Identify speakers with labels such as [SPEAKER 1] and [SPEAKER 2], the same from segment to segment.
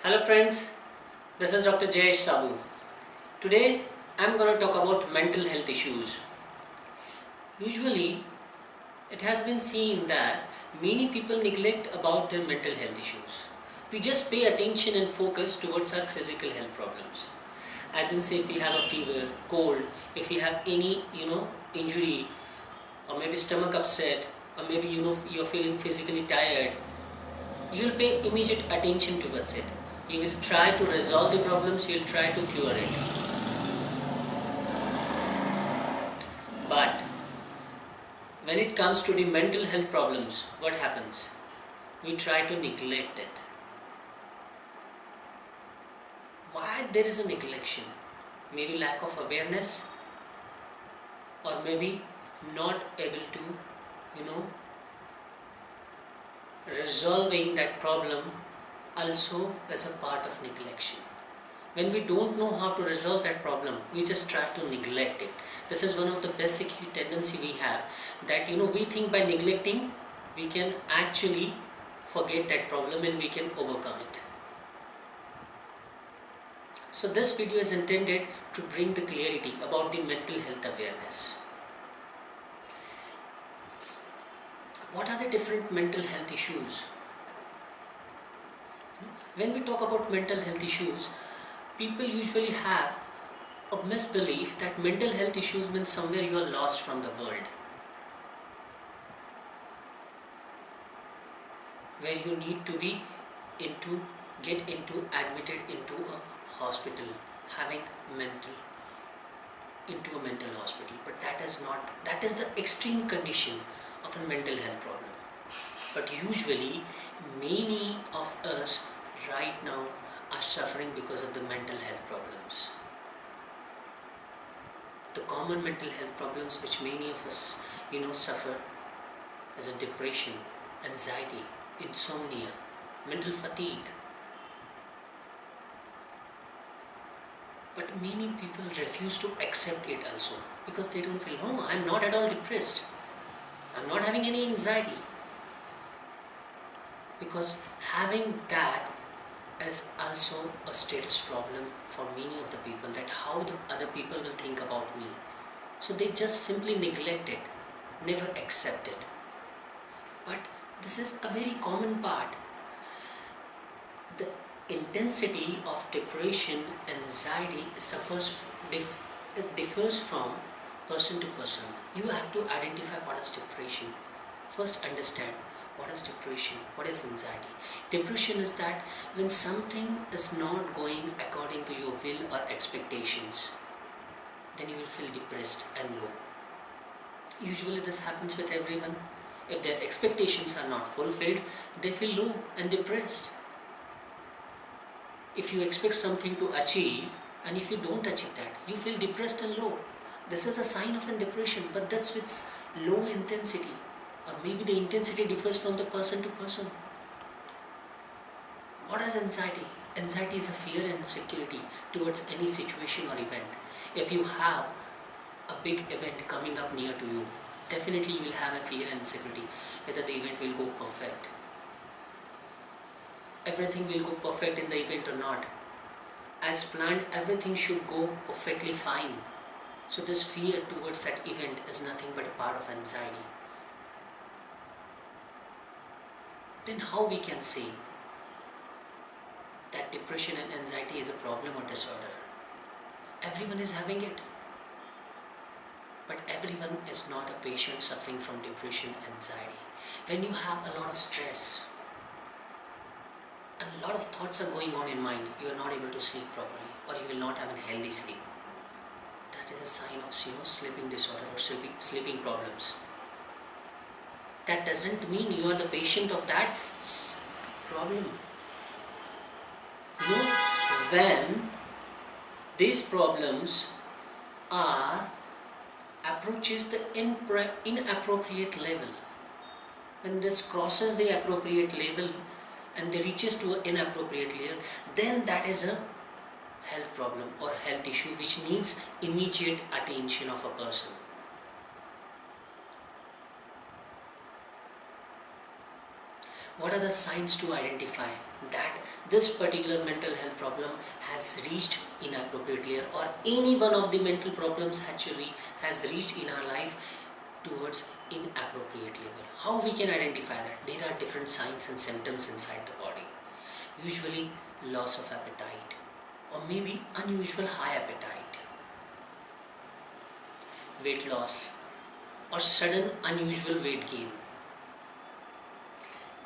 [SPEAKER 1] Hello friends, this is Dr. Jayesh Sabu. Today I'm going to talk about mental health issues. Usually it has been seen that many people neglect about their mental health issues. We just pay attention and focus towards our physical health problems. As in say if we have a fever, cold, if we have any injury or maybe stomach upset or maybe you're feeling physically tired, you will pay immediate attention towards it. You will try to resolve the problems, you will try to cure it. But when it comes to the mental health problems, what happens? We try to neglect it. Why there is a neglection? Maybe lack of awareness, or maybe not able to, you know, resolving that problem also as a part of neglection. When we don't know how to resolve that problem, we just try to neglect it. This is one of the basic tendency we have, that we think by neglecting we can actually forget that problem and we can overcome it. So this video is intended to bring the clarity about the mental health awareness. What are the different mental health issues? When we talk about mental health issues, people usually have a misbelief that mental health issues means somewhere you are lost from the world, where you need to be admitted into a hospital, having into a mental hospital. But that is the extreme condition of a mental health problem. But usually many of us right now are suffering because of the mental health problems. The common mental health problems which many of us suffer as a depression, anxiety, insomnia, mental fatigue. But many people refuse to accept it also, because they don't feel, no, I'm not at all depressed, I'm not having any anxiety. Because having that is also a status problem for many of the people, that how the other people will think about me. So they just simply neglect it, never accept it. But this is a very common part. The intensity of depression, anxiety it differs from person to person. You have to identify what is depression. First understand what is depression, what is anxiety. Depression is that when something is not going according to your will or expectations, then you will feel depressed and low. Usually this happens with everyone. If their expectations are not fulfilled, they feel low and depressed. If you expect something to achieve and if you don't achieve that, you feel depressed and low. This is a sign of a depression, but that's with low intensity, or maybe the intensity differs from the person to person. What is anxiety? Anxiety is a fear and insecurity towards any situation or event. If you have a big event coming up near to you, definitely you will have a fear and insecurity whether the event will go perfect. Everything will go perfect in the event or not. As planned, everything should go perfectly fine. So this fear towards that event is nothing but a part of anxiety. Then how we can say that depression and anxiety is a problem or disorder? Everyone is having it. But everyone is not a patient suffering from depression, anxiety. When you have a lot of stress, a lot of thoughts are going on in mind, you are not able to sleep properly, or you will not have a healthy sleep. That is a sign of sleeping disorder or sleeping problems. That doesn't mean you are the patient of that problem. When these problems approaches the inappropriate level, when this crosses the appropriate level and they reaches to an inappropriate layer, then that is a health problem or health issue which needs immediate attention of a person. What are the signs to identify that this particular mental health problem has reached inappropriately, or any one of the mental problems actually has reached in our life towards inappropriate level? How we can identify that? There are different signs and symptoms inside the body. Usually loss of appetite, or maybe unusual high appetite, weight loss, or sudden unusual weight gain.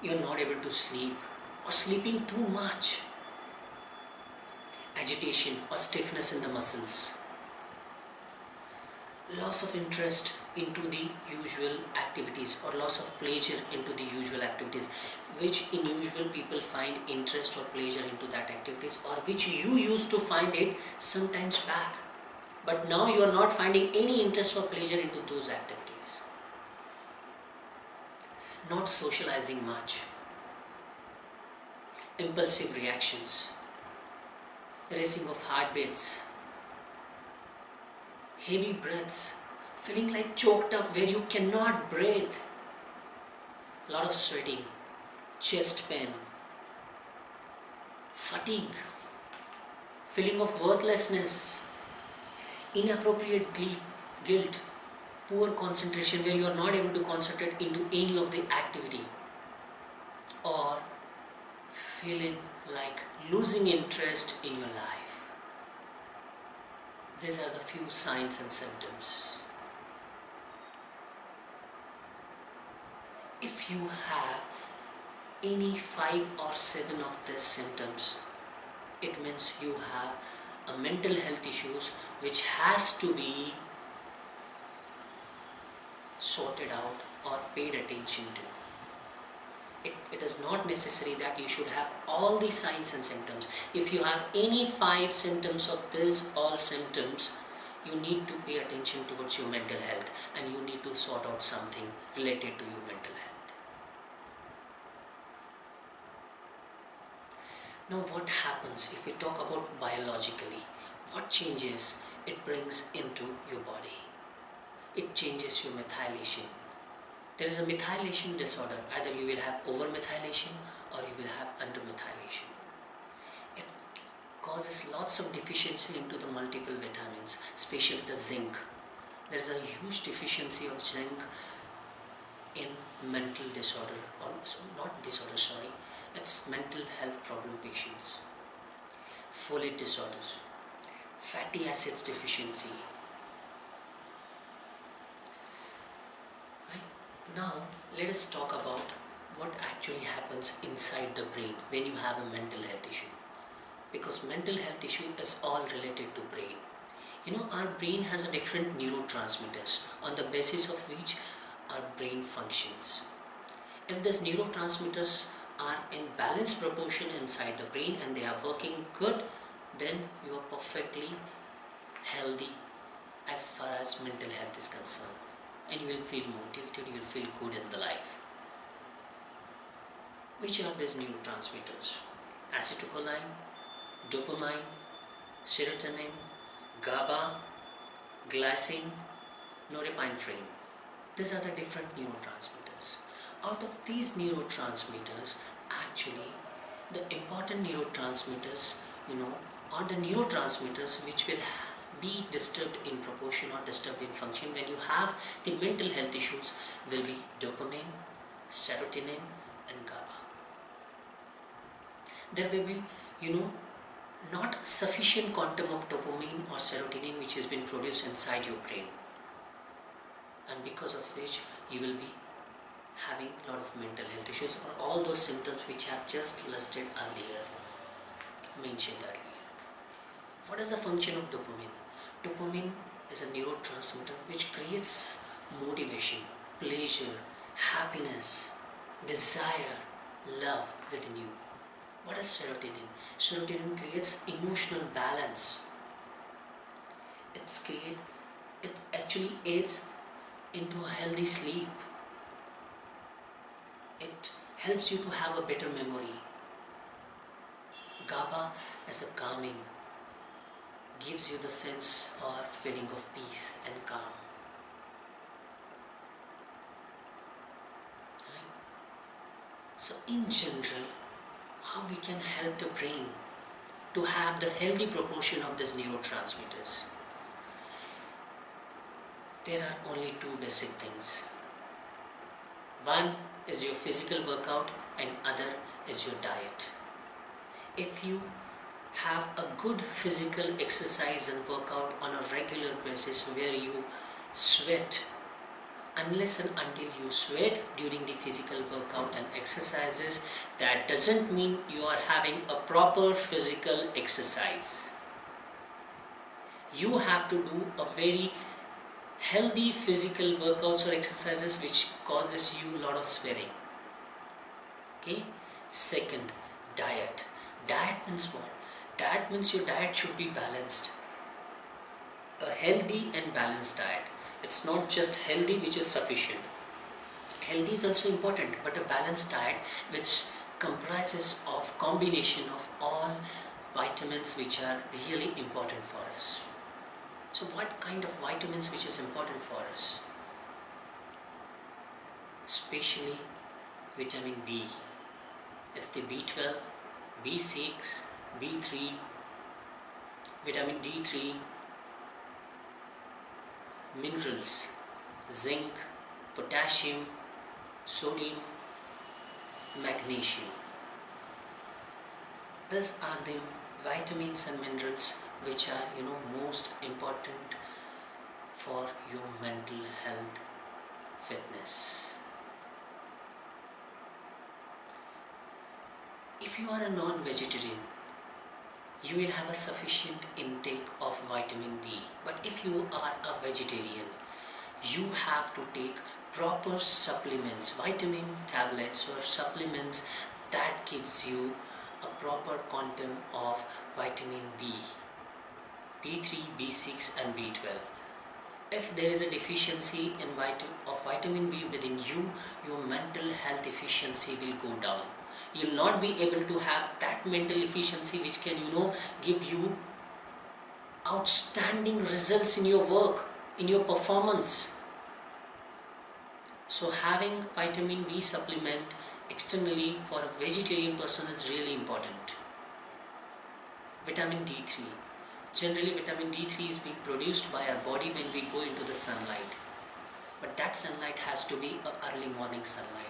[SPEAKER 1] You're not able to sleep, or sleeping too much, agitation or stiffness in the muscles, loss of interest into the usual activities, or loss of pleasure into the usual activities, which in usual people find interest or pleasure into that activities, or which you used to find it sometimes back, but now you are not finding any interest or pleasure into those activities. Not socializing much, impulsive reactions, racing of heartbeats, heavy breaths, feeling like choked up where you cannot breathe, lot of sweating, chest pain, fatigue, feeling of worthlessness, inappropriate guilt, poor concentration where you are not able to concentrate into any of the activity, or feeling like losing interest in your life. These are the few signs and symptoms. If you have any 5 or 7 of these symptoms, it means you have a mental health issues which has to be sorted out or paid attention to. It is not necessary that you should have all the signs and symptoms. If you have any 5 symptoms of these all symptoms, you need to pay attention towards your mental health, and you need to sort out something related to your mental health. Now what happens if we talk about biologically? What changes it brings into your body? It changes your methylation. There is a methylation disorder. Either you will have over-methylation or you will have under-methylation. It causes lots of deficiency into the multiple vitamins, especially the zinc. There is a huge deficiency of zinc in mental disorder, or not disorder, sorry, it's mental health problem patients. Folate disorders, fatty acids deficiency. Now, let us talk about what actually happens inside the brain when you have a mental health issue. Because mental health issue is all related to brain. Our brain has a different neurotransmitters on the basis of which our brain functions. If these neurotransmitters are in balanced proportion inside the brain and they are working good, then you are perfectly healthy as far as mental health is concerned. And you will feel motivated, you will feel good in the life. Which are these neurotransmitters? Acetylcholine, dopamine, serotonin, GABA, glycine, norepinephrine. These are the different neurotransmitters. Out of these neurotransmitters, actually, the important neurotransmitters, are the neurotransmitters which will be disturbed in proportion or disturbed in function when you have the mental health issues will be dopamine, serotonin and GABA. There will be, not sufficient quantum of dopamine or serotonin which has been produced inside your brain, and because of which you will be having a lot of mental health issues, or all those symptoms which I have just listed earlier, mentioned earlier. What is the function of dopamine? Dopamine is a neurotransmitter which creates motivation, pleasure, happiness, desire, love within you. What is serotonin? Serotonin creates emotional balance. It actually aids into a healthy sleep. It helps you to have a better memory. GABA as a calming, gives you the sense or feeling of peace and calm. Right? So in general, how we can help the brain to have the healthy proportion of these neurotransmitters? There are only two basic things. One is your physical workout and other is your diet. If you have a good physical exercise and workout on a regular basis where you sweat, unless and until you sweat during the physical workout and exercises, that doesn't mean you are having a proper physical exercise. You have to do a very healthy physical workouts or exercises which causes you a lot of sweating. Okay. Second, diet. Diet means what? Diet means your diet should be balanced. A healthy and balanced diet. It's not just healthy which is sufficient. Healthy is also important, but a balanced diet which comprises of combination of all vitamins which are really important for us. So what kind of vitamins which is important for us? Especially vitamin B. It's the B12, B6, B3, vitamin D3, minerals, zinc, potassium, sodium, magnesium. These are the vitamins and minerals which are most important for your mental health fitness. If you are a non-vegetarian, you will have a sufficient intake of vitamin B. But if you are a vegetarian, you have to take proper supplements, vitamin tablets or supplements that gives you a proper quantum of vitamin B, B3, B6 and B12. If there is a deficiency of vitamin B within you, your mental health efficiency will go down. You will not be able to have that mental efficiency which can give you outstanding results in your work, in your performance. So having vitamin B supplement externally for a vegetarian person is really important. Vitamin D3. Generally vitamin D3 is being produced by our body when we go into the sunlight. But that sunlight has to be an early morning sunlight.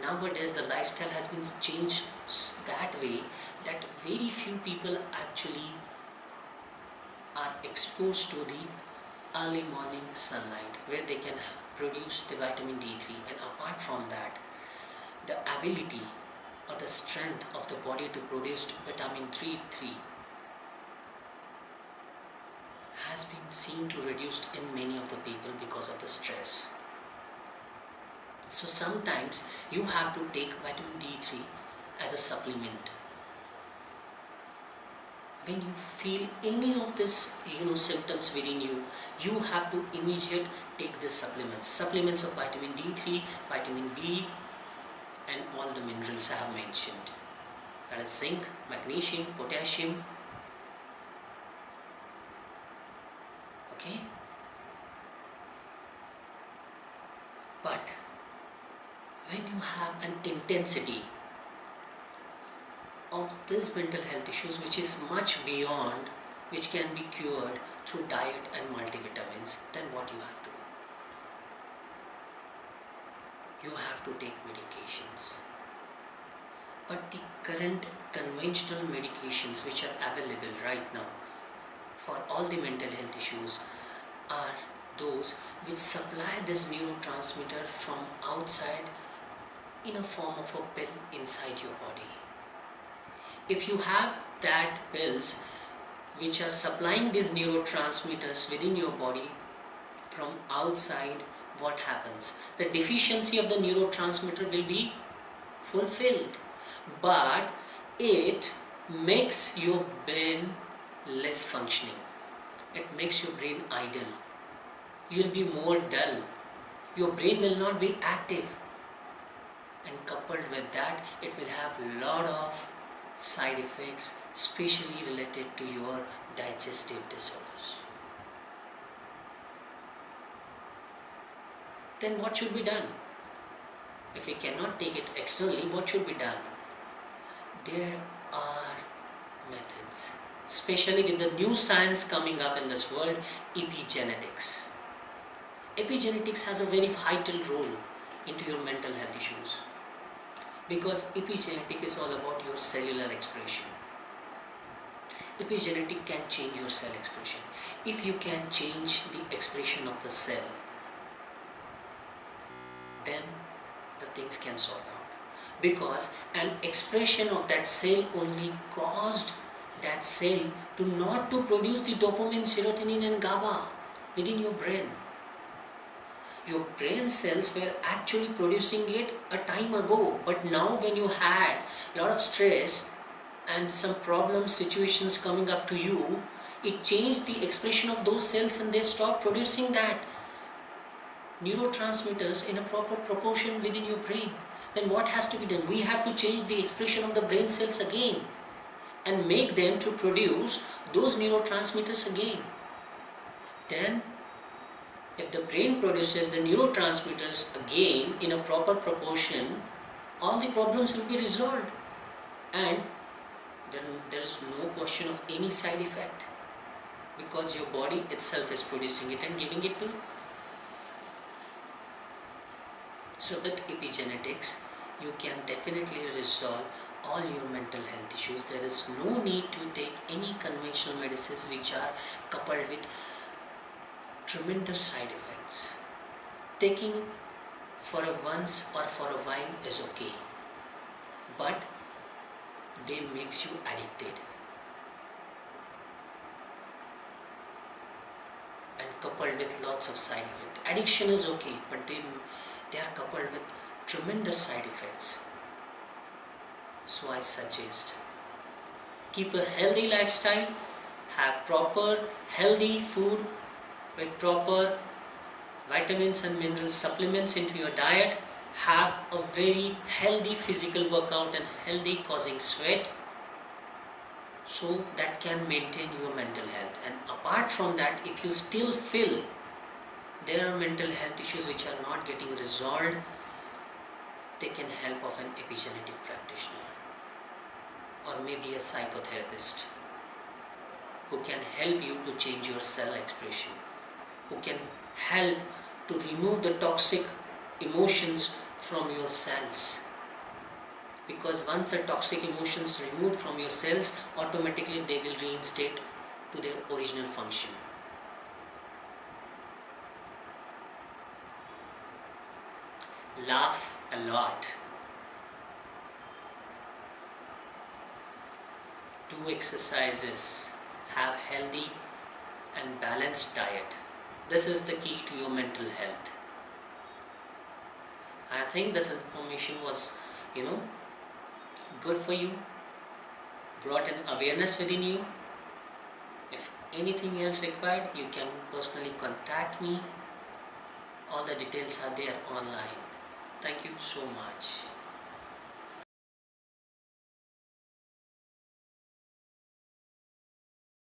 [SPEAKER 1] Nowadays the lifestyle has been changed that way that very few people actually are exposed to the early morning sunlight where they can produce the vitamin D3. And apart from that, the ability or the strength of the body to produce vitamin D3 has been seen to reduce in many of the people because of the stress. So sometimes you have to take vitamin D3 as a supplement. When you feel any of this symptoms within you, you have to immediately take this supplements of vitamin D3, vitamin B and all the minerals I have mentioned, that is zinc, magnesium, potassium. Okay, but when you have an intensity of this mental health issues which is much beyond which can be cured through diet and multivitamins, then what you have to do? You have to take medications. But the current conventional medications which are available right now for all the mental health issues are those which supply this neurotransmitter from outside in a form of a pill inside your body. If you have that pills which are supplying these neurotransmitters within your body from outside, what happens? The deficiency of the neurotransmitter will be fulfilled, but it makes your brain less functioning. It makes your brain idle. You will be more dull. Your brain will not be active. And coupled with that, it will have a lot of side effects, especially related to your digestive disorders. Then what should be done? If we cannot take it externally, what should be done? There are methods, especially with the new science coming up in this world, epigenetics. Epigenetics has a very vital role into your mental health issues, because epigenetic is all about your cellular expression. Epigenetic can change your cell expression. If you can change the expression of the cell, then the things can sort out, because an expression of that cell only caused that cell to not to produce the dopamine, serotonin and GABA within your brain. Your brain cells were actually producing it a time ago, but now when you had a lot of stress and some problem situations coming up to you, it changed the expression of those cells and they stopped producing that neurotransmitters in a proper proportion within your brain. Then what has to be done? We have to change the expression of the brain cells again and make them to produce those neurotransmitters again. Then if the brain produces the neurotransmitters again in a proper proportion, all the problems will be resolved, and there is no question of any side effect, because your body itself is producing it and giving it to you. So with epigenetics, you can definitely resolve all your mental health issues. There is no need to take any conventional medicines which are coupled with tremendous side effects. Taking for a once or for a while is okay, but they makes you addicted, and coupled with lots of side effects. Addiction is okay, but they are coupled with tremendous side effects. So I suggest, keep a healthy lifestyle, have proper healthy food with proper vitamins and mineral supplements into your diet, have a very healthy physical workout and healthy causing sweat, so that can maintain your mental health. And apart from that, if you still feel there are mental health issues which are not getting resolved, take an help of an epigenetic practitioner or maybe a psychotherapist who can help you to change your cell expression, who can help to remove the toxic emotions from your cells. Because once the toxic emotions removed from your cells, automatically they will reinstate to their original function. Laugh a lot. Do exercises. Have healthy and balanced diet. This is the key to your mental health. I think this information was, good for you, brought an awareness within you. If anything else required, you can personally contact me. All the details are there online. Thank you so much.